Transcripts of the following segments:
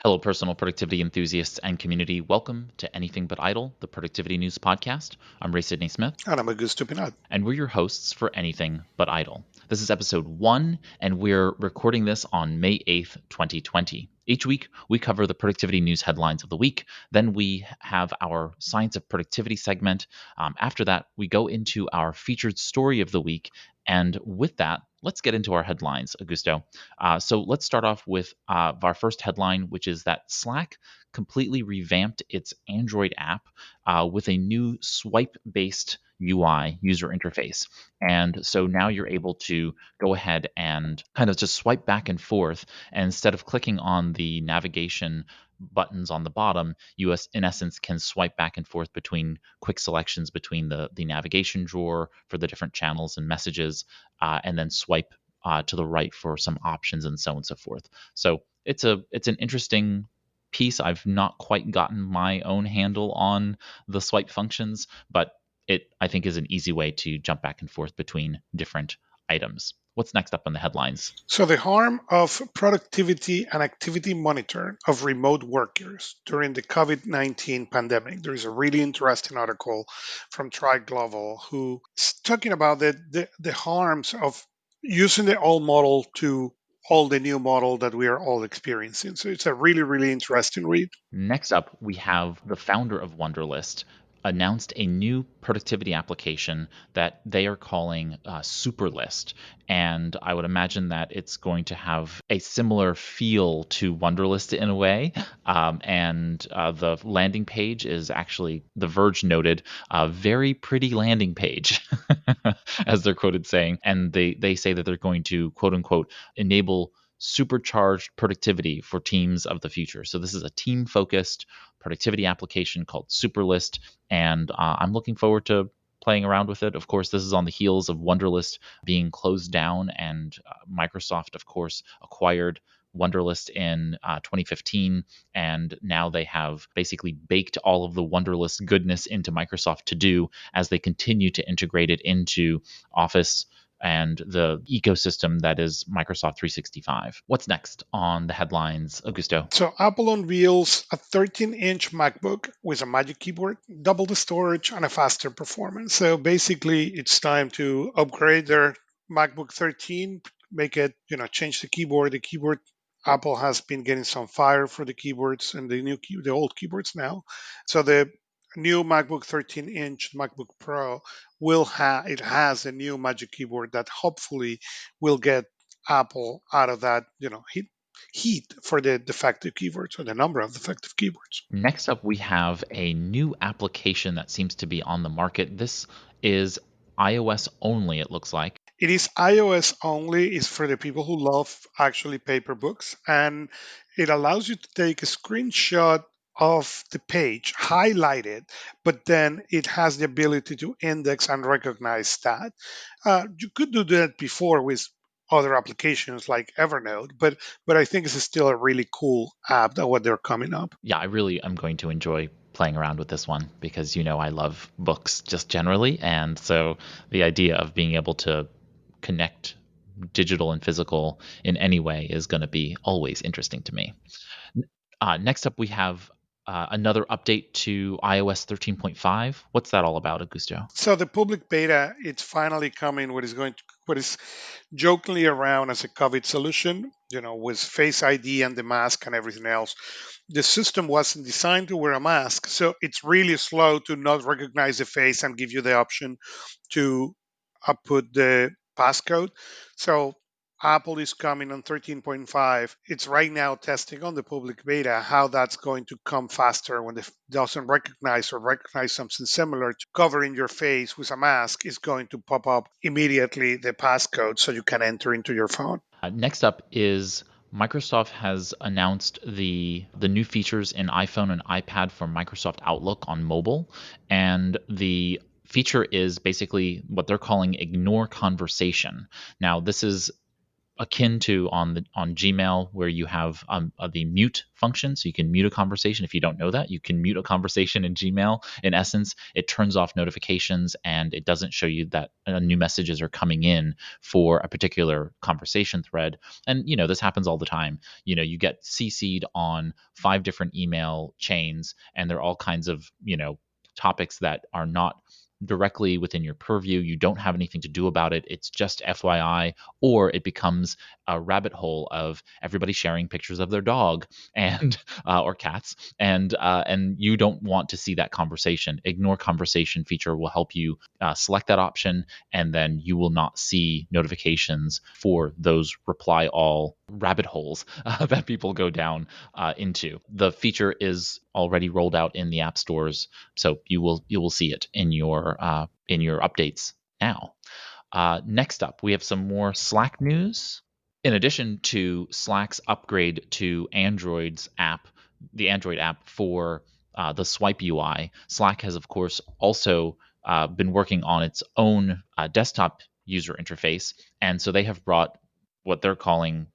Hello, personal productivity enthusiasts and community. Welcome to Anything But Idle, the Productivity News Podcast. I'm Ray Sidney-Smith, And I'm Augusto Pinaud. and we're your hosts for Anything But Idle. This is episode 1, and we're recording this on May 8th, 2020. Each week, we cover the productivity news headlines of the week. Then we have our Science of Productivity segment. After that, we go into our featured story of the week. And with that, let's get into our headlines, Augusto. So let's start off with our first headline, which is that Slack completely revamped its Android app with a new swipe-based UI user interface. And so now you're able to go ahead and kind of just swipe back and forth. And instead of clicking on the navigation buttons on the bottom, you in essence can swipe back and forth between quick selections between the navigation drawer for the different channels and messages, and then swipe to the right for some options and so on and so forth. So it's an interesting piece. I've not quite gotten my own handle on the swipe functions, but it, I think, is an easy way to jump back and forth between different items. What's next up on the headlines? So, the harm of productivity and activity monitoring of remote workers during the COVID-19 pandemic. There is a really interesting article from Tri Global who is talking about the harms of using the old model to all the new model that we are all experiencing. So, it's a really, really interesting read. Next up, we have the founder of Wunderlist announced a new productivity application that they are calling Superlist. And I would imagine that it's going to have a similar feel to Wunderlist in a way. The landing page is actually, The Verge noted, a very pretty landing page, as they're quoted saying. And they say that they're going to, quote unquote, enable supercharged productivity for teams of the future. So this is a team-focused productivity application called Superlist, and I'm looking forward to playing around with it. Of course, this is on the heels of Wunderlist being closed down, and Microsoft, of course, acquired Wunderlist in 2015, and now they have basically baked all of the Wunderlist goodness into Microsoft To Do as they continue to integrate it into Office and the ecosystem that is Microsoft 365. What's next on the headlines, Augusto? So Apple unveils a 13-inch MacBook with a Magic Keyboard, double the storage, and a faster performance. So basically, it's time to upgrade their MacBook 13, make it, change the keyboard. The keyboard, Apple has been getting some fire for the keyboards and the old keyboards now. So the new MacBook 13-inch MacBook Pro has a new Magic Keyboard that hopefully will get Apple out of that, heat for the defective keywords or the number of defective keywords. Next up, we have a new application that seems to be on the market. This is iOS only, it looks like. It is iOS only. It's for the people who love actually paper books, and it allows you to take a screenshot of the page, highlight it, but then it has the ability to index and recognize that. You could do that before with other applications like Evernote, but I think it's still a really cool app that what they're coming up. Yeah, I really am going to enjoy playing around with this one because I love books just generally. And so the idea of being able to connect digital and physical in any way is going to be always interesting to me. Next up, we have another update to iOS 13.5. What's that all about, Augusto? So the public beta, it's finally coming. What is jokingly around as a COVID solution, with Face ID and the mask and everything else. The system wasn't designed to wear a mask, so it's really slow to not recognize the face and give you the option to put the passcode. So Apple is coming on 13.5. It's right now testing on the public beta how that's going to come faster when it doesn't recognize something similar to covering your face with a mask is going to pop up immediately the passcode so you can enter into your phone. Next up is Microsoft has announced the new features in iPhone and iPad for Microsoft Outlook on mobile, and the feature is basically what they're calling ignore conversation. Now, this is akin to on Gmail, where you have the mute function, so you can mute a conversation. If you don't know that, you can mute a conversation in Gmail. In essence, it turns off notifications and it doesn't show you that new messages are coming in for a particular conversation thread. And this happens all the time. You get CC'd on 5 different email chains, and they're all kinds of topics that are not directly within your purview. You don't have anything to do about it. It's just FYI, or it becomes a rabbit hole of everybody sharing pictures of their dog and or cats, and you don't want to see that conversation. Ignore conversation feature will help you select that option, and then you will not see notifications for those reply all rabbit holes that people go down into. The feature is already rolled out in the app stores, so you will see it in your updates now. Next up, we have some more Slack news. In addition to Slack's upgrade to the Android app for the Swipe UI, Slack has, of course, also been working on its own desktop user interface, and so they have brought what they're calling,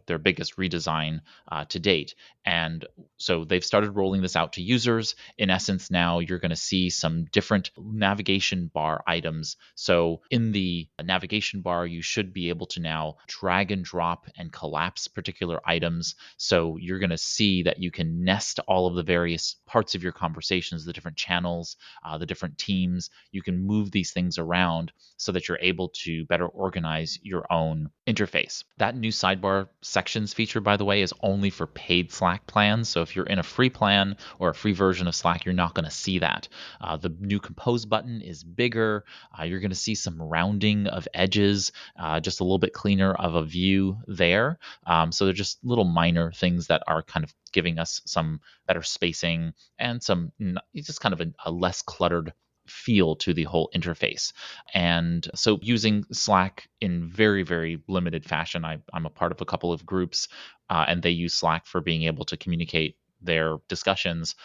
their biggest redesign to date. And so they've started rolling this out to users. In essence, now you're going to see some different navigation bar items. So in the navigation bar, you should be able to now drag and drop and collapse particular items. So you're going to see that you can nest all of the various parts of your conversations, the different channels, the different teams. You can move these things around so that you're able to better organize your own interface. That new sidebar sections feature, by the way, is only for paid Slack plans. So if you're in a free plan or a free version of Slack, you're not going to see that. The new compose button is bigger. You're going to see some rounding of edges, just a little bit cleaner of a view there. So they're just little minor things that are kind of giving us some better spacing and some just kind of a less cluttered feel to the whole interface. And so using Slack in very, very limited fashion, I'm a part of a couple of groups, and they use Slack for being able to communicate their discussions.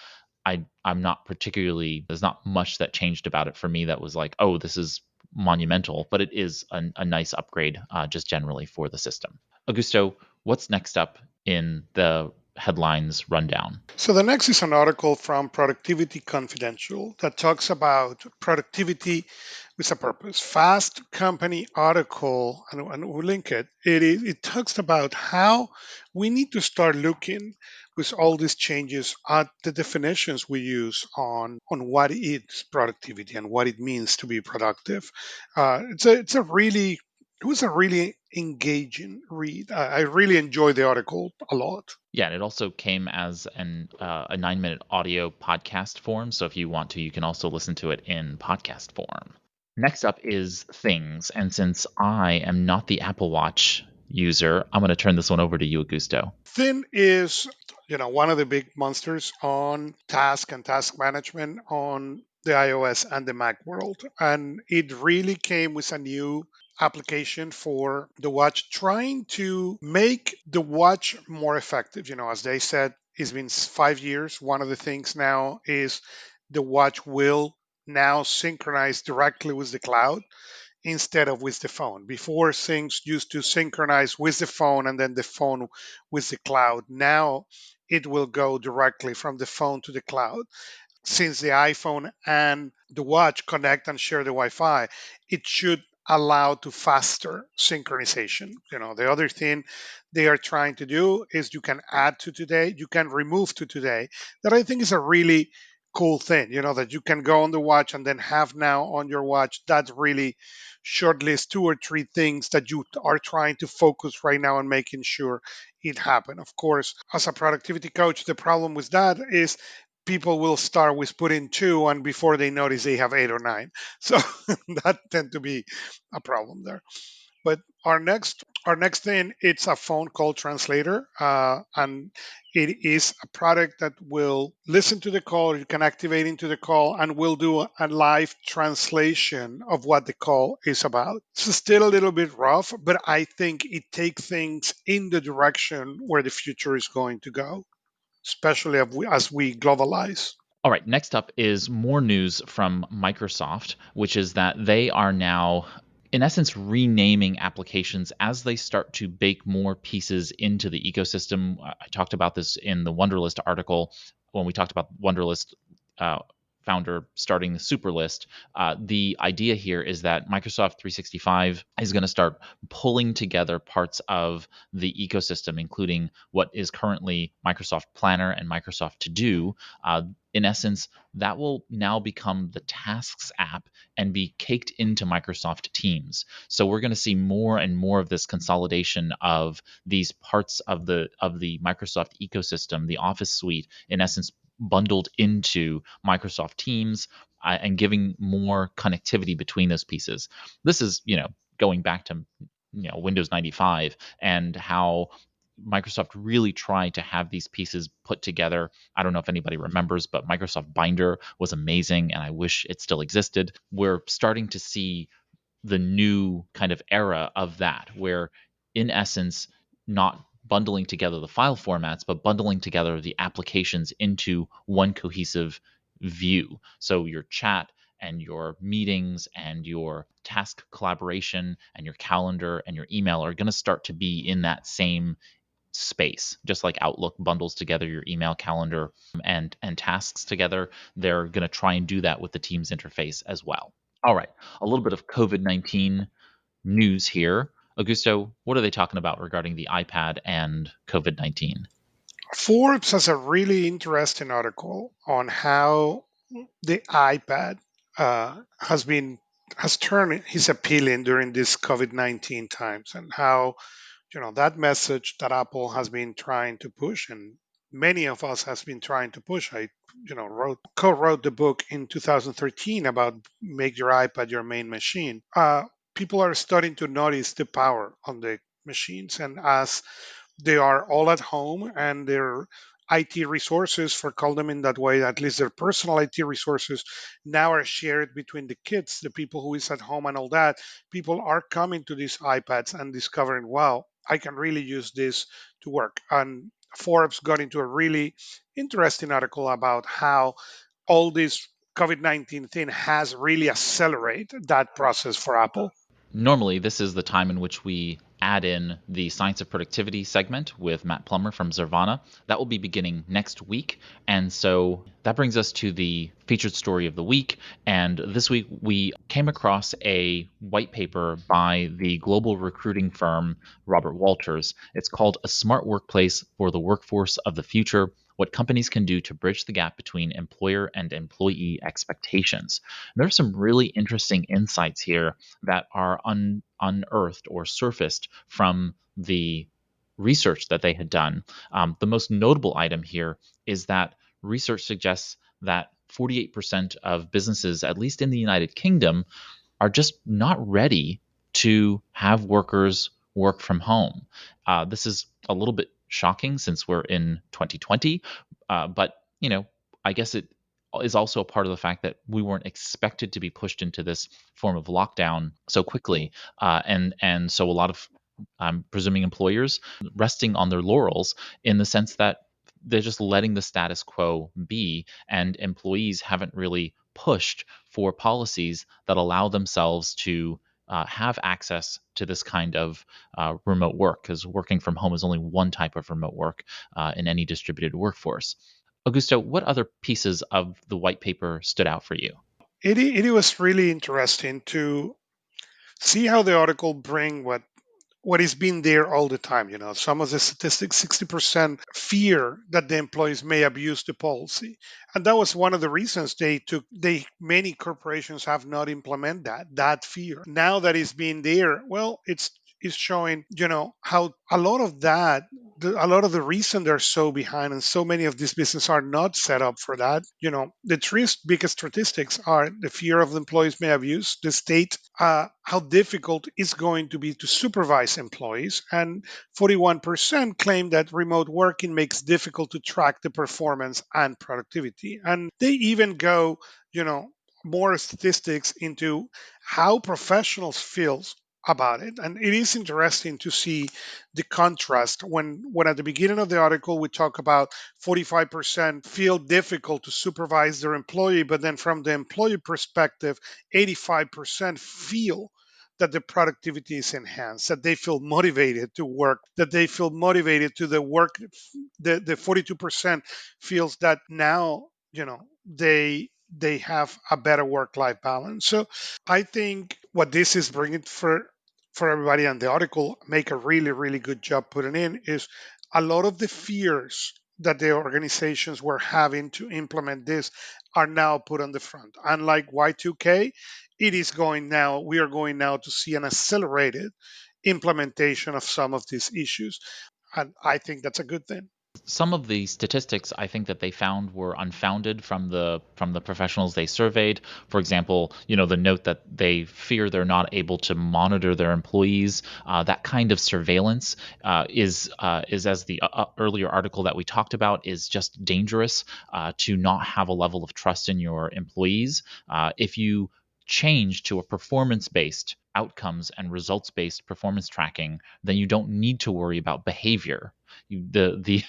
I'm not particularly, there's not much that changed about it for me that was like, oh, this is monumental, but it is a nice upgrade just generally for the system. Augusto, what's next up in the headlines rundown? So the next is an article from Productivity Confidential that talks about productivity with a purpose. Fast Company article, and we'll link it. It talks about how we need to start looking with all these changes at the definitions we use on what is productivity and what it means to be productive. It was a really engaging read. I really enjoyed the article a lot. Yeah, and it also came as a 9-minute audio podcast form. So if you want to, you can also listen to it in podcast form. Next up is things. And since I am not the Apple Watch user, I'm going to turn this one over to you, Augusto. Thin is, one of the big monsters on task and task management on the iOS and the Mac world. And it really came with a new application for the watch, trying to make the watch more effective. As they said, it's been 5 years. One of the things now is the watch will now synchronize directly with the cloud instead of with the phone. Before, things used to synchronize with the phone and then the phone with the cloud. Now it will go directly from the phone to the cloud. Since the iPhone and the watch connect and share the Wi-Fi, it should allow to faster synchronization. The other thing they are trying to do is you can add to today, you can remove to today. That I think is a really cool thing, that you can go on the watch and then have now on your watch that really shortlist 2 or 3 things that you are trying to focus right now on making sure it happen. Of course, as a productivity coach, the problem with that is people will start with putting 2 and before they notice they have 8 or 9, so that tend to be a problem there. But our next thing, it's a phone call translator, and it is a product that will listen to the call. You can activate into the call and will do a live translation of what the call is about. It's still a little bit rough, but I think it takes things in the direction where the future is going to go, especially as we globalize. All right, next up is more news from Microsoft, which is that they are now in essence, renaming applications as they start to bake more pieces into the ecosystem. I talked about this in the Wunderlist article when we talked about Wunderlist uh, founder starting the super list. The idea here is that Microsoft 365 is going to start pulling together parts of the ecosystem, including what is currently Microsoft Planner and Microsoft To Do. In essence, that will now become the Tasks app and be caked into Microsoft Teams. So we're going to see more and more of this consolidation of these parts of the Microsoft ecosystem, the Office suite, in essence bundled into Microsoft Teams, and giving more connectivity between those pieces. This is, going back to Windows 95 and how Microsoft really tried to have these pieces put together. I don't know if anybody remembers, but Microsoft Binder was amazing, and I wish it still existed. We're starting to see the new kind of era of that, where in essence, not bundling together the file formats, but bundling together the applications into one cohesive view. So your chat and your meetings and your task collaboration and your calendar and your email are going to start to be in that same space, just like Outlook bundles together your email, calendar, and tasks together. They're going to try and do that with the Teams interface as well. All right, a little bit of COVID-19 news here. Augusto, what are they talking about regarding the iPad and COVID-19? Forbes has a really interesting article on how the iPad has turned his appealing during this COVID-19 times, and how that message that Apple has been trying to push, and many of us has been trying to push. I co-wrote the book in 2013 about make your iPad your main machine. People are starting to notice the power on the machines, and as they are all at home and their IT resources, for call them in that way, at least their personal IT resources now are shared between the kids, the people who is at home and all that. People are coming to these iPads and discovering, wow, I can really use this to work. And Forbes got into a really interesting article about how all this COVID-19 thing has really accelerated that process for Apple. Normally, this is the time in which we add in the Science of Productivity segment with Matt Plummer from Zervana. That will be beginning next week. And so that brings us to the featured story of the week. And this week, we came across a white paper by the global recruiting firm Robert Walters. It's called A Smart Workplace for the Workforce of the Future: What Companies Can Do to Bridge the Gap Between Employer and Employee Expectations. And there are some really interesting insights here that are unearthed or surfaced from the research that they had done. The most notable item here is that research suggests that 48% of businesses, at least in the United Kingdom, are just not ready to have workers work from home. This is a little bit shocking since we're in 2020, but I guess it is also a part of the fact that we weren't expected to be pushed into this form of lockdown so quickly, and so a lot of, I'm presuming, employers resting on their laurels in the sense that they're just letting the status quo be, and employees haven't really pushed for policies that allow themselves to have access to this kind of remote work, because working from home is only one type of remote work in any distributed workforce. Augusto, what other pieces of the white paper stood out for you? It was really interesting to see how the article bring what has been there all the time. Some of the statistics, 60% fear that the employees may abuse the policy. And that was one of the reasons many corporations have not implemented that fear. Now that it's been there, well, it's showing, how a lot of that, a lot of the reason they're so behind and so many of these businesses are not set up for that. The three biggest statistics are the fear of the employees may abuse, the state, how difficult it's going to be to supervise employees, and 41% claim that remote working makes difficult to track the performance and productivity. And they even go, you know, more statistics into how professionals feel about it. And it is interesting to see the contrast when at the beginning of the article we talk about 45% feel difficult to supervise their employee, but then from the employee perspective 85% feel that the productivity is enhanced, that they feel motivated to work, that they feel motivated to the work. The 42% feels that now, they have a better work life balance. So I think what this is bringing for everybody, and the article make a really really good job putting in, is a lot of the fears that the organizations were having to implement this are now put on the front. Unlike Y2K, it is going now. We are going now to see an accelerated implementation of some of these issues, and I think that's a good thing. Some of the statistics I think that they found were unfounded from the professionals they surveyed. For example, the note that they fear they're not able to monitor their employees. That kind of surveillance is as the earlier article that we talked about, is just dangerous to not have a level of trust in your employees. If you change to a performance based outcomes and results based performance tracking, then you don't need to worry about behavior. The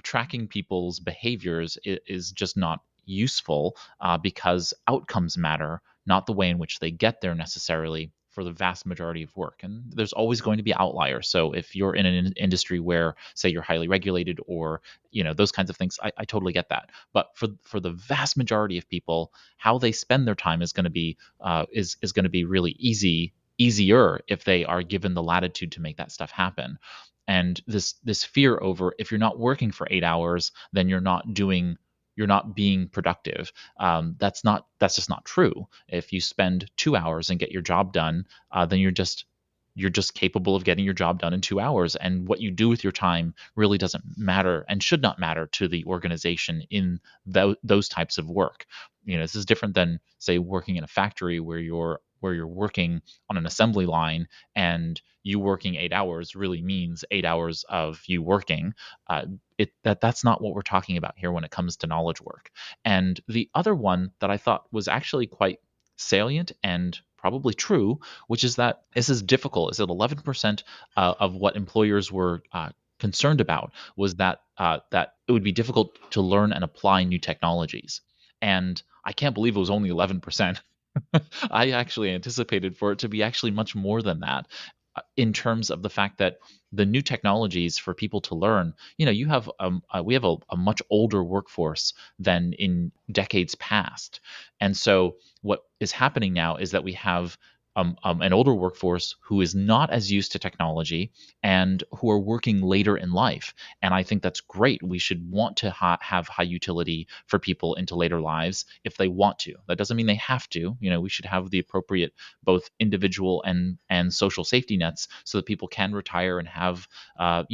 tracking people's behaviors is just not useful because outcomes matter, not the way in which they get there necessarily for the vast majority of work. And there's always going to be outliers. So if you're in an industry where, say, you're highly regulated, or those kinds of things, I totally get that. But for the vast majority of people, how they spend their time is going to be is going to be really easier if they are given the latitude to make that stuff happen. And this fear over, if you're not working for 8 hours, then you're not being productive. That's just not true. If you spend 2 hours and get your job done, then you're just capable of getting your job done in 2 hours. And what you do with your time really doesn't matter and should not matter to the organization in those types of work. This is different than, say, working in a factory where you're working on an assembly line, and you working 8 hours really means 8 hours of you working. That's not what we're talking about here when it comes to knowledge work. And the other one that I thought was actually quite salient and probably true, which is that this is difficult, is that 11% of what employers were concerned about was that it would be difficult to learn and apply new technologies. And I can't believe it was only 11%. I actually anticipated for it to be actually much more than that, in terms of the fact that the new technologies for people to learn, we have a much older workforce than in decades past. And so what is happening now is that we have an older workforce who is not as used to technology and who are working later in life. And I think that's great. We should want to have high utility for people into later lives if they want to. That doesn't mean they have to. We should have the appropriate both individual and social safety nets so that people can retire and have a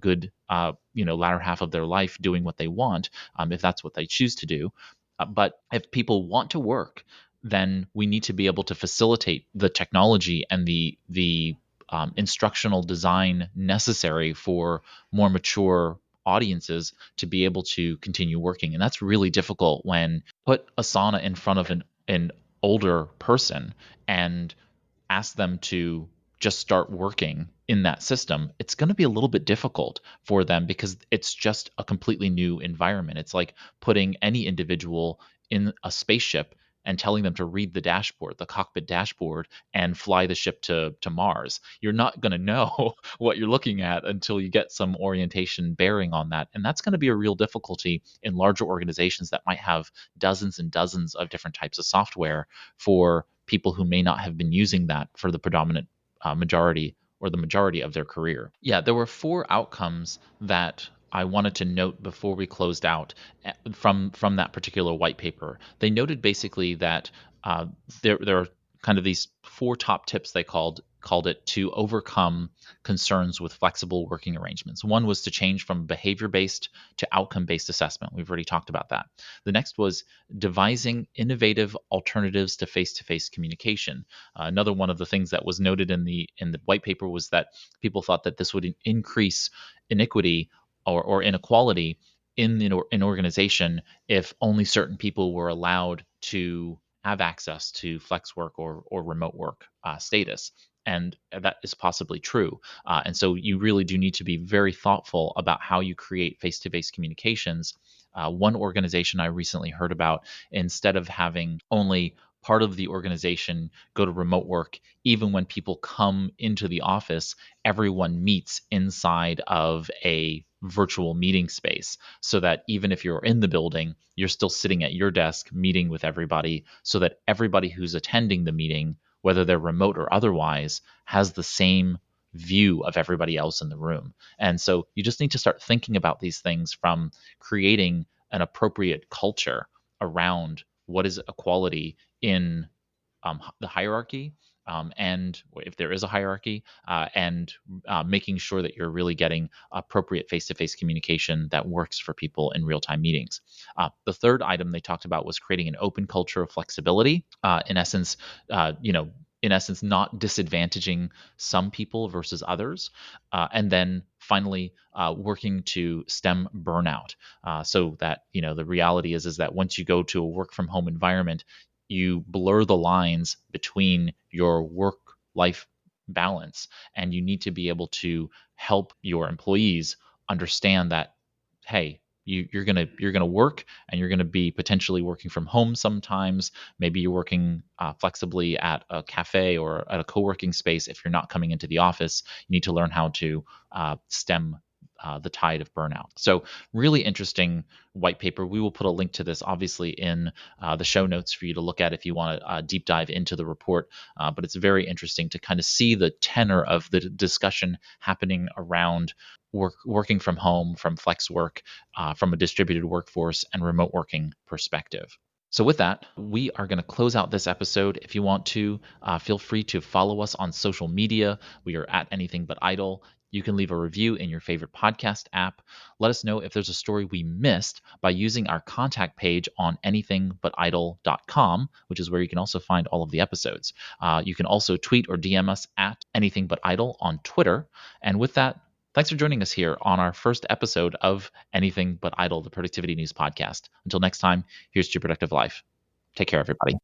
good latter half of their life doing what they want, if that's what they choose to do. But if people want to work, then we need to be able to facilitate the technology and the instructional design necessary for more mature audiences to be able to continue working. And that's really difficult when put Asana in front of an older person and ask them to just start working in that system. It's going to be a little bit difficult for them because it's just a completely new environment. It's like putting any individual in a spaceship and telling them to read the dashboard, the cockpit dashboard, and fly the ship to Mars. You're not going to know what you're looking at until you get some orientation bearing on that. And that's going to be a real difficulty in larger organizations that might have dozens and dozens of different types of software for people who may not have been using that for the predominant majority or the majority of their career. Yeah, there were four outcomes that I wanted to note before we closed out from that particular white paper. They noted basically that there are kind of these four top tips they called it to overcome concerns with flexible working arrangements. One was to change from behavior-based to outcome-based assessment. We've already talked about that. The next was devising innovative alternatives to face-to-face communication. Another one of the things that was noted in the white paper was that people thought that this would increase inequity or inequality in an organization if only certain people were allowed to have access to flex work or remote work status. And that is possibly true. And so you really do need to be very thoughtful about how you create face-to-face communications. One organization I recently heard about, instead of having only part of the organization go to remote work, even when people come into the office, everyone meets inside of a virtual meeting space, so that even if you're in the building, you're still sitting at your desk meeting with everybody, so that everybody who's attending the meeting, whether they're remote or otherwise, has the same view of everybody else in the room. And so you just need to start thinking about these things from creating an appropriate culture around what is equality in the hierarchy, and if there is a hierarchy, and making sure that you're really getting appropriate face-to-face communication that works for people in real-time meetings. The third item they talked about was creating an open culture of flexibility. In essence, not disadvantaging some people versus others, and then finally working to stem burnout, so that the reality is that once you go to a work from home environment, you blur the lines between your work life balance, and you need to be able to help your employees understand that, hey, you're gonna work, and you're gonna be potentially working from home sometimes. Maybe you're working flexibly at a cafe or at a co-working space. If you're not coming into the office, you need to learn how to stem the tide of burnout. So really interesting white paper. We will put a link to this obviously in the show notes for you to look at if you want to deep dive into the report. But it's very interesting to kind of see the tenor of the discussion happening around working from home, from flex work, from a distributed workforce and remote working perspective. So, with that, we are going to close out this episode. If you want to, feel free to follow us on social media. We are at Anything But Idle. You can leave a review in your favorite podcast app. Let us know if there's a story we missed by using our contact page on anythingbutidle.com, which is where you can also find all of the episodes. You can also tweet or DM us at Anything But Idle on Twitter. And with that, thanks for joining us here on our first episode of Anything But Idle, the Productivity News Podcast. Until next time, here's to your productive life. Take care, everybody.